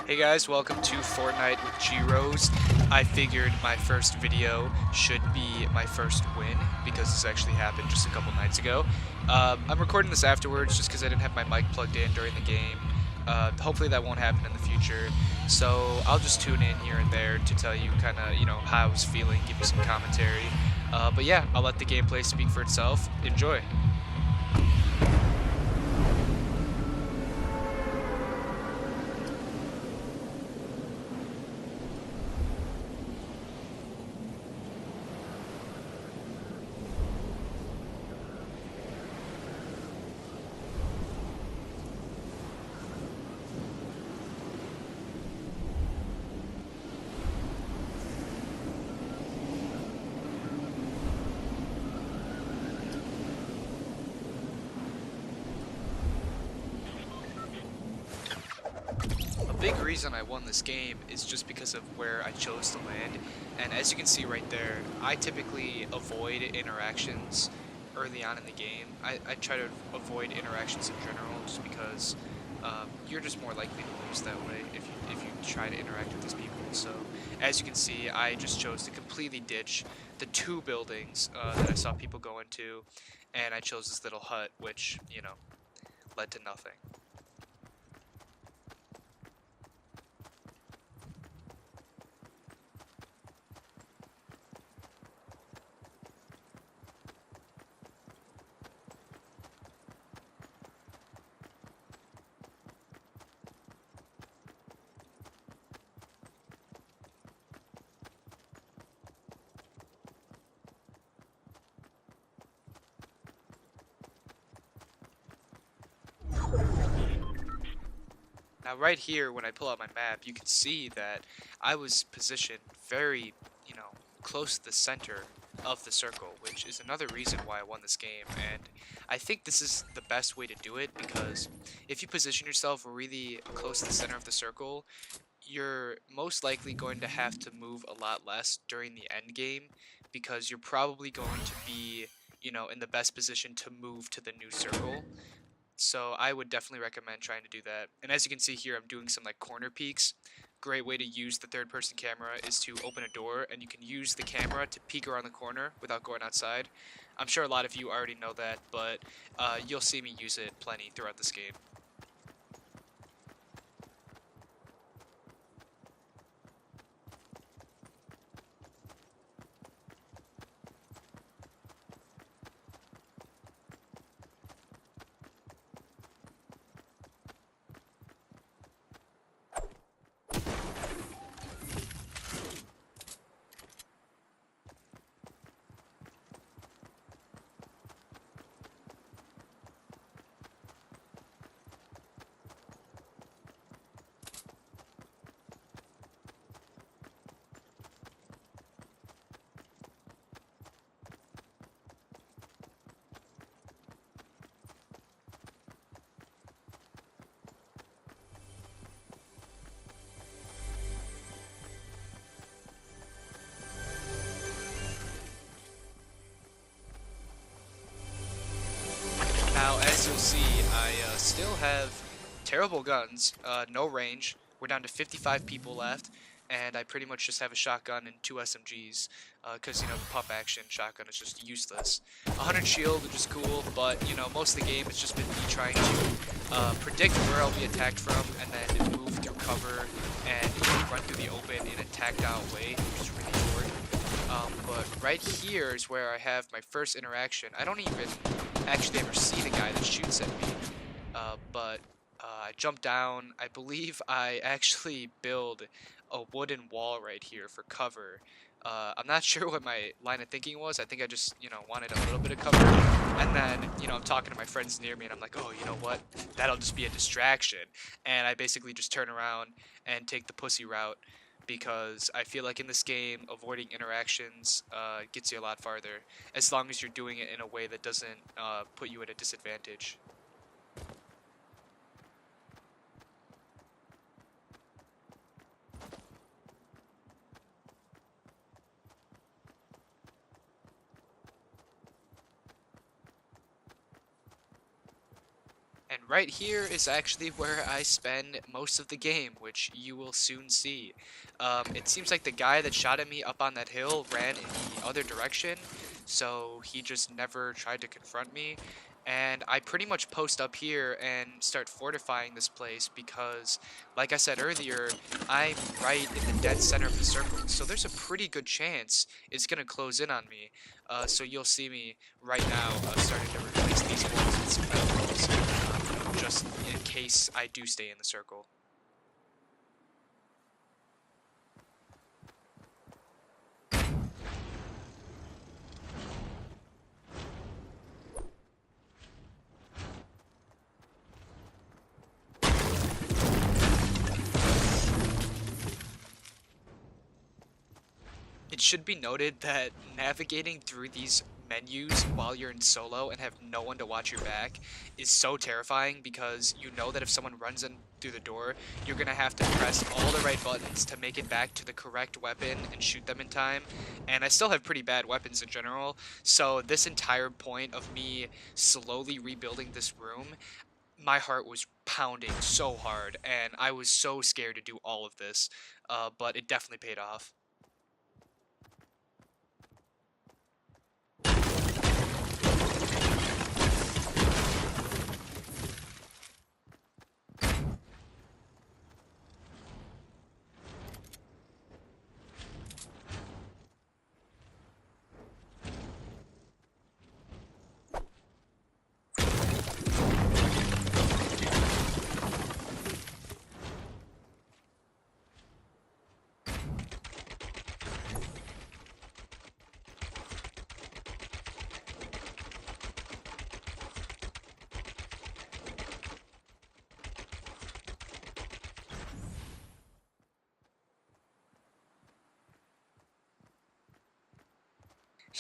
Hey guys, welcome to Fortnite with G-Rose. I figured my first video should be my first win because this actually happened just a couple nights ago. I'm recording this afterwards just because I didn't have my mic plugged in during the game. Hopefully that won't happen in the future. So I'll just tune in here and there to tell you kind of, how I was feeling, give you some commentary. But yeah, I'll let the gameplay speak for itself. Enjoy. A big reason I won this game is just because of where I chose to land, and as you can see right there, I typically avoid interactions early on in the game. I try to avoid interactions in general just because you're just more likely to lose that way if you try to interact with these people. So as you can see, I just chose to completely ditch the two buildings that I saw people go into, and I chose this little hut, which, led to nothing. Now right here, when I pull out my map, you can see that I was positioned very, close to the center of the circle, which is another reason why I won this game. And I think this is the best way to do it because if you position yourself really close to the center of the circle, you're most likely going to have to move a lot less during the end game because you're probably going to be, in the best position to move to the new circle. So I would definitely recommend trying to do that. And as you can see here, I'm doing some like corner peeks. Great way to use the third person camera is to open a door and you can use the camera to peek around the corner without going outside. I'm sure a lot of you already know that, but you'll see me use it plenty throughout this game. Now, as you'll see, I still have terrible guns, no range. We're down to 55 people left, and I pretty much just have a shotgun and two SMGs, because, the pump action shotgun is just useless. 100 shield, which is cool, but, most of the game has just been me trying to predict where I'll be attacked from, and then move through cover and run through the open in a tacked out way, which is really short. But right here is where I have my first interaction. I don't even actually ever see the guy that shoots at me, but I jump down. I believe I actually build a wooden wall right here for cover. I'm not sure what my line of thinking was. I think I just, wanted a little bit of cover. And then, I'm talking to my friends near me and I'm like, oh, you know what? That'll just be a distraction. And I basically just turn around and take the pussy route because I feel like in this game, avoiding interactions gets you a lot farther, as long as you're doing it in a way that doesn't put you at a disadvantage. And Right here is actually where I spend most of the game, which you will soon see. It seems like the guy that shot at me up on that hill ran in the other direction, so he just never tried to confront me. And I pretty much post up here and start fortifying this place because, like I said earlier, I'm right in the dead center of the circle. So there's a pretty good chance it's going to close in on me. So you'll see me right now starting to replace these walls with some metal walls, just in case I do stay in the circle. It should be noted that navigating through these menus while you're in solo and have no one to watch your back is so terrifying because you know that if someone runs in through the door, you're gonna have to press all the right buttons to make it back to the correct weapon and shoot them in time. And I still have pretty bad weapons in general, so this entire point of me slowly rebuilding this room, my heart was pounding so hard, and I was so scared to do all of this, but it definitely paid off.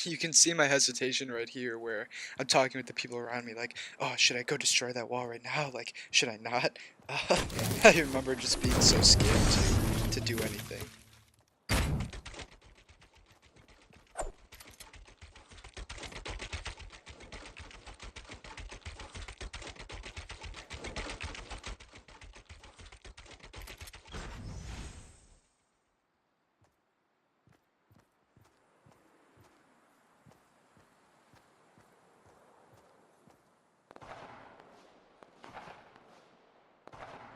You can see my hesitation right here where I'm talking with the people around me like, oh, should I go destroy that wall right now? Like, should I not? Uh, I remember just being so scared to do anything.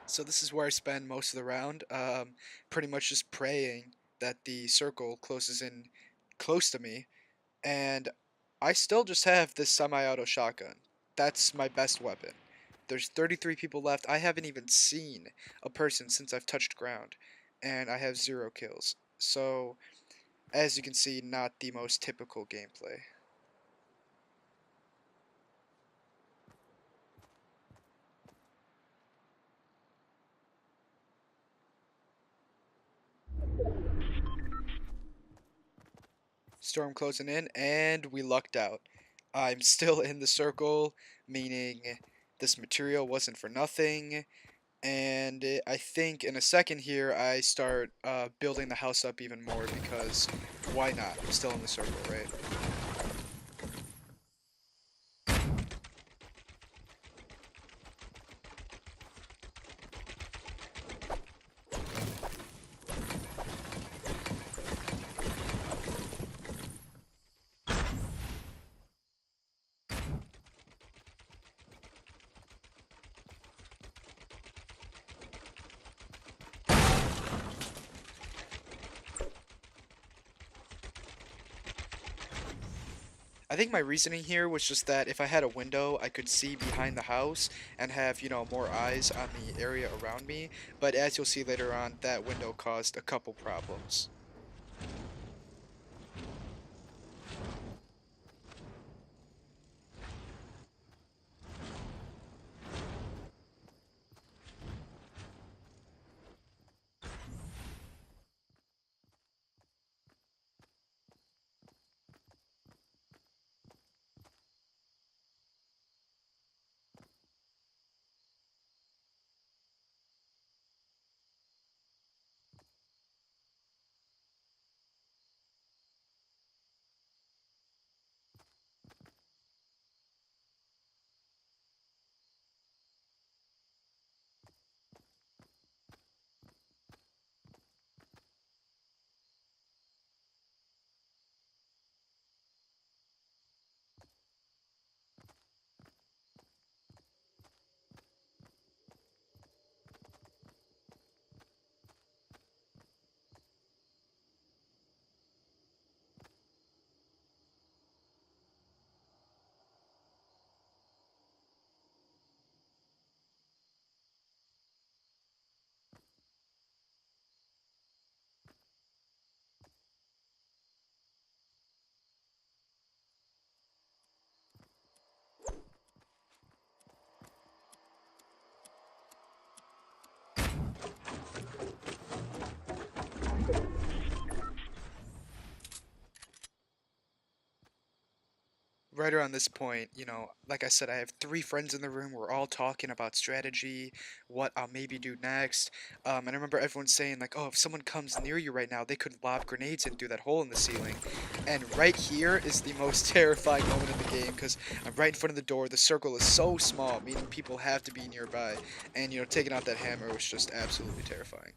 So this is where I spend most of the round, pretty much just praying that the circle closes in close to me, and I still just have this semi-auto shotgun. That's my best weapon. There's 33 people left. I haven't even seen a person since I've touched ground, and I have 0 kills. So, as you can see, not the most typical gameplay. Storm closing in, and we lucked out. I'm still in the circle, meaning this material wasn't for nothing. And I think in a second here, I start building the house up even more because why not? I'm still in the circle, right? I think my reasoning here was just that if I had a window, I could see behind the house and have, more eyes on the area around me. But as you'll see later on, that window caused a couple problems. Right around this point, like I said, I have three friends in the room. We're all talking about strategy, what I'll maybe do next. And I remember everyone saying, like, oh, if someone comes near you right now, they could lob grenades in through that hole in the ceiling. And right here is the most terrifying moment in the game because I'm right in front of the door. The circle is so small, meaning people have to be nearby. And, taking out that hammer was just absolutely terrifying.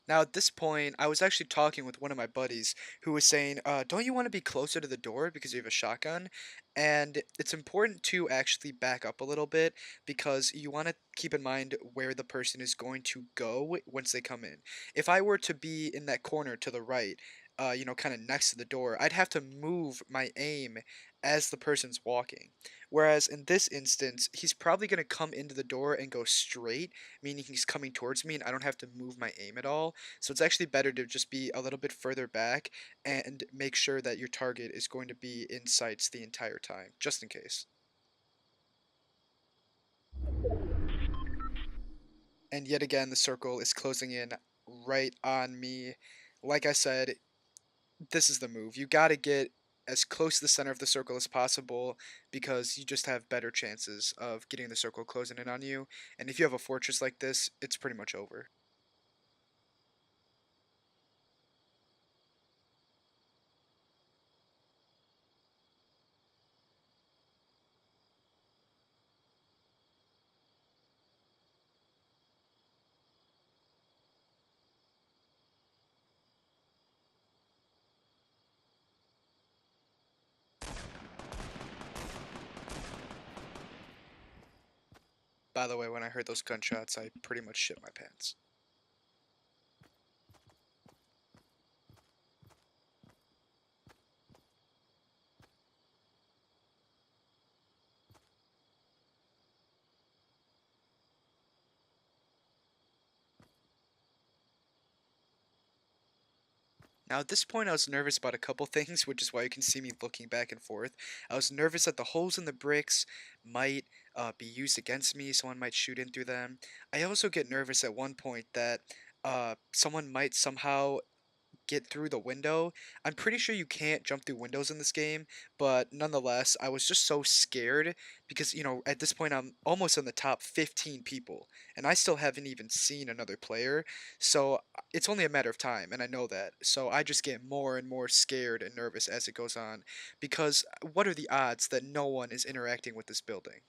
Now, at this point, I was actually talking with one of my buddies who was saying, don't you want to be closer to the door because you have a shotgun? And it's important to actually back up a little bit because you want to keep in mind where the person is going to go once they come in. If I were to be in that corner to the right, kind of next to the door, I'd have to move my aim as the person's walking. Whereas in this instance, he's probably going to come into the door and go straight, meaning he's coming towards me and I don't have to move my aim at all. So it's actually better to just be a little bit further back and make sure that your target is going to be in sights the entire time, just in case. And yet again, the circle is closing in right on me. Like I said, this is the move. You got to get as close to the center of the circle as possible because you just have better chances of getting the circle closing in on you. And if you have a fortress like this, it's pretty much over. By the way, when I heard those gunshots, I pretty much shit my pants. Now, at this point, I was nervous about a couple things, which is why you can see me looking back and forth. I was nervous that the holes in the bricks might be used against me, someone might shoot in through them. I also get nervous at one point that someone might somehow get through the window. I'm pretty sure you can't jump through windows in this game, but nonetheless, I was just so scared because, at this point I'm almost in the top 15 people and I still haven't even seen another player. So it's only a matter of time and I know that. So I just get more and more scared and nervous as it goes on because what are the odds that no one is interacting with this building?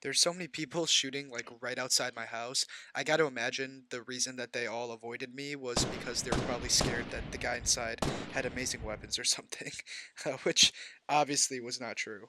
There's so many people shooting like right outside my house. I got to imagine the reason that they all avoided me was because they were probably scared that the guy inside had amazing weapons or something, which obviously was not true.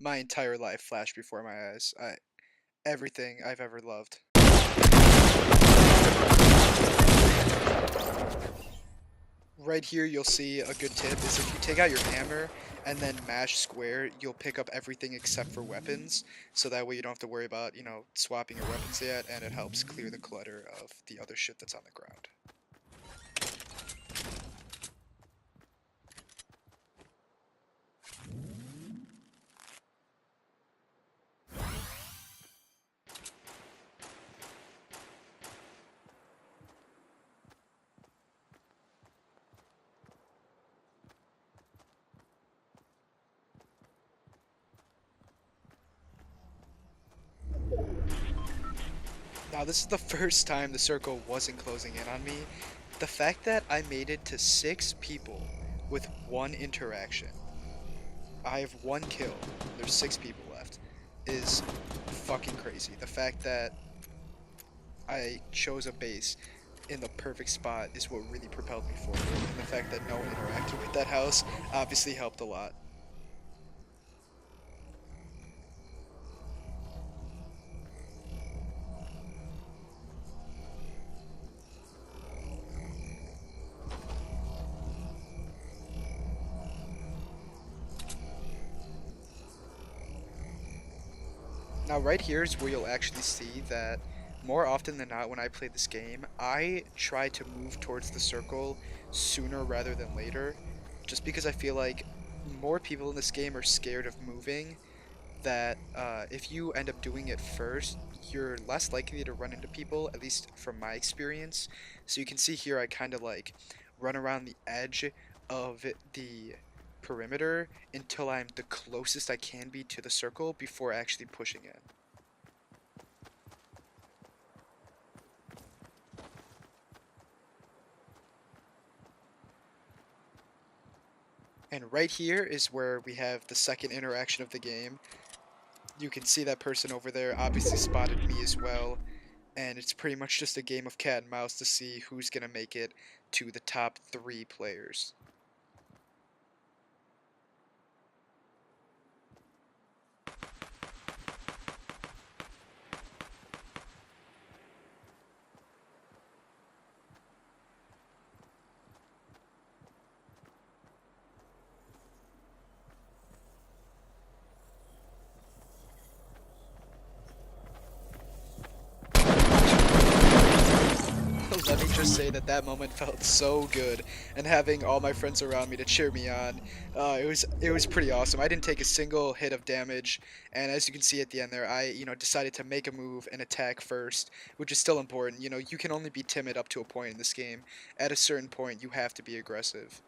My entire life flashed before my eyes. Everything I've ever loved. Right here, you'll see a good tip is if you take out your hammer and then mash square, you'll pick up everything except for weapons. So that way you don't have to worry about, swapping your weapons yet, and it helps clear the clutter of the other shit that's on the ground. Now, this is the first time the circle wasn't closing in on me. The fact that I made it to 6 people with one interaction, I have 1 kill, there's 6 people left, is fucking crazy. The fact that I chose a base in the perfect spot is what really propelled me forward, and the fact that no one interacted with that house obviously helped a lot. Now right here is where you'll actually see that more often than not when I play this game, I try to move towards the circle sooner rather than later, just because I feel like more people in this game are scared of moving, that if you end up doing it first, you're less likely to run into people, at least from my experience. So you can see here I kind of like run around the edge of the perimeter until I'm the closest I can be to the circle before actually pushing in. And right here is where we have the second interaction of the game. You can see that person over there obviously spotted me as well, and it's pretty much just a game of cat and mouse to see who's going to make it to the top 3 players. Let me just just say that that moment felt so good, and having all my friends around me to cheer me on, it was pretty awesome. I didn't take a single hit of damage, and as you can see at the end there, I decided to make a move and attack first, which is still important. You can only be timid up to a point in this game. At a certain point, you have to be aggressive.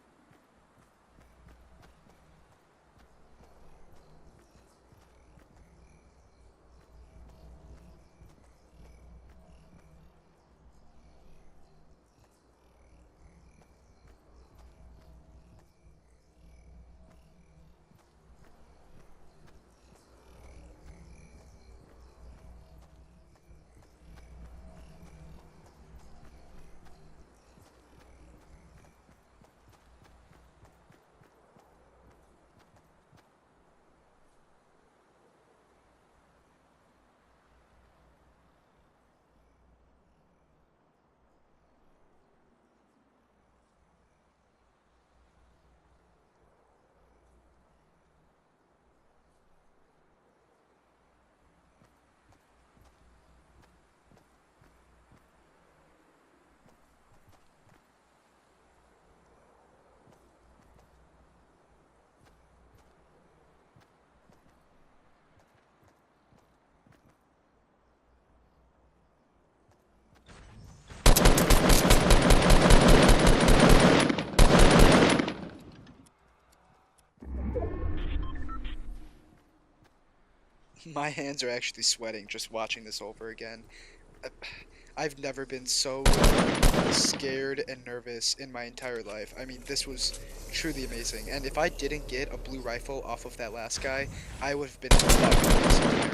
My hands are actually sweating just watching this over again. Uh, I've never been so scared and nervous in my entire life. I mean, this was truly amazing. And if I didn't get a blue rifle off of that last guy, I would have been fucked this entire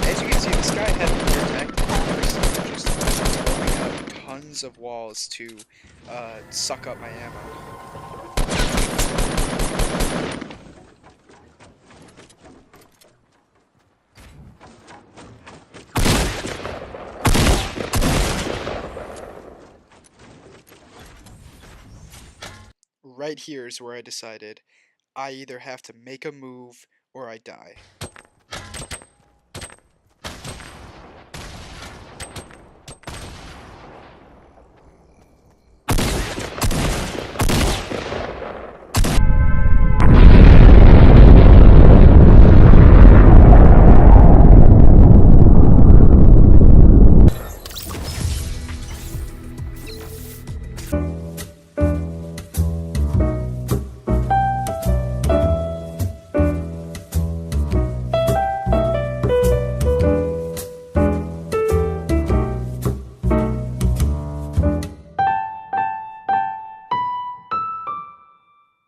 As you can see, this guy had me attacked first, just throwing up tons of walls to suck up my ammo. Right here is where I decided I either have to make a move or I die.